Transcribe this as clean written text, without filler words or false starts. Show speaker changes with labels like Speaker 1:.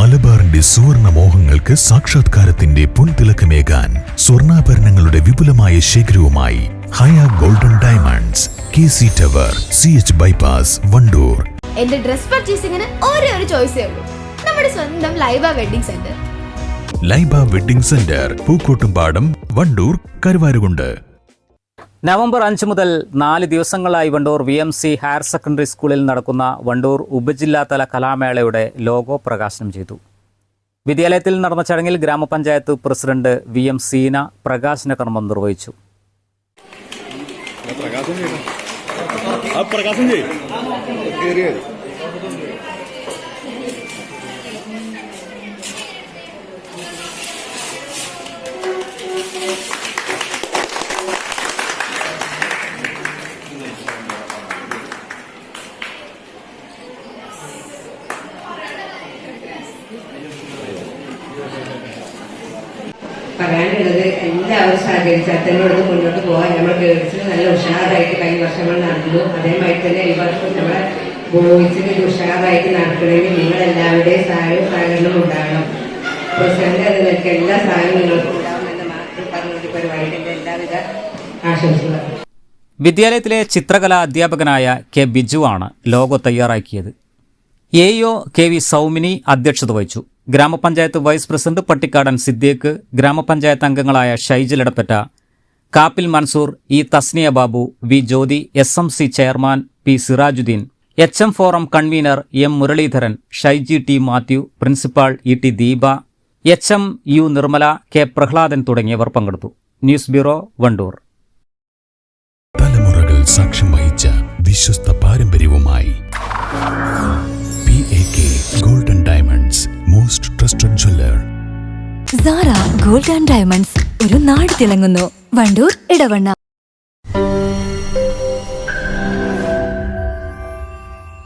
Speaker 1: മലബാറിന്റെ സുവർണ മോഹങ്ങൾക്ക് സാക്ഷാത്കാരത്തിന്റെ പൊൻതിളക്കമേകാൻ സ്വർണ്ണാഭരണങ്ങളുടെ വിപുലമായ ശേഖരവുമായി Haya golden diamonds, KC tower, CH bypass, Wandoor.
Speaker 2: എന്റെ ഡ്രസ് പർച്ചേസിംഗിന് ഒരേ ഒരു ചോയ്സേ ഉള്ളൂ, നമ്മുടെ സ്വന്തം Laiba wedding centre.
Speaker 1: Laiba wedding centre, Pookkottumpadam, Wandoor, Karuvarakundu.
Speaker 3: November 5 മുതൽ 4 ദിവസങ്ങളായി വണ്ടൂർ VMC ഹയർ സെക്കൻഡറി സ്കൂളിൽ നടക്കുന്ന വണ്ടൂർ ഉപജില്ലാതല കലാമേളയുടെ ലോഗോ പ്രകാശനം ചെയ്തു. വിദ്യാലയത്തിൽ നടന്ന ചടങ്ങിൽ ഗ്രാമപഞ്ചായത്ത് പ്രസിഡന്റ് VM സീന പ്രകാശന കർമ്മം നിർവഹിച്ചു.
Speaker 4: പറയാനുള്ളത് എല്ലാവരും സഹകരിച്ച് അത്തനോട് മുന്നോട്ട് പോകാൻ നമ്മൾ ഗേൾസിന് നല്ല ഉഷാറായിട്ട് കഴിഞ്ഞ വർഷങ്ങൾ നടന്നു. അതേമാതിരി തന്നെ ഈ വർഷം നമ്മളെ ബോയ്സിന് ഉഷാറായിട്ട് നടക്കണമെങ്കിൽ നിങ്ങളെല്ലാവരുടെയും സഹായവും സഹകരണവും ഉണ്ടാകണം. പ്രസിഡന്റ് അതിനൊക്കെ എല്ലാ സഹായവും നിങ്ങൾക്കും ഉണ്ടാവുമെന്ന് മാത്രം പറഞ്ഞൊരു പരിപാടിയുടെ എല്ലാവിധ ആശംസകളും.
Speaker 3: വിദ്യാലയത്തിലെ ചിത്രകലാ അധ്യാപകനായ K. ബിജു ആണ് ലോഗോ തയ്യാറാക്കിയത്. AO KV സൗമിനി അധ്യക്ഷത വഹിച്ചു. ഗ്രാമപഞ്ചായത്ത് വൈസ് പ്രസിഡന്റ് പട്ടിക്കാടൻ സിദ്ദീഖ്, ഗ്രാമപഞ്ചായത്ത് അംഗങ്ങളായ Shyjil Edappatta, Kappil Mansoor, E. Thasniya Babu, V. Jyothi, SMC chairman P. Sirajudheen, HM forum convener M. Muraleedharan, Shyji T. Mathew, principal ET Deepa, HM U. Nirmala, K. Prahladan തുടങ്ങിയവർ പങ്കെടുത്തു. News bureau, Wandoor.
Speaker 1: തലമുറകൾ സാക്ഷ്യം വഹിച്ച വിശ്വസ്ത പാരമ്പര്യവുമായി PAK golden diamonds, most trusted jeweller.
Speaker 5: Sara gold and diamonds, ഒരു നാട് തിളങ്ങുന്നു. വണ്ടൂർ, ഇടവണ്ണ.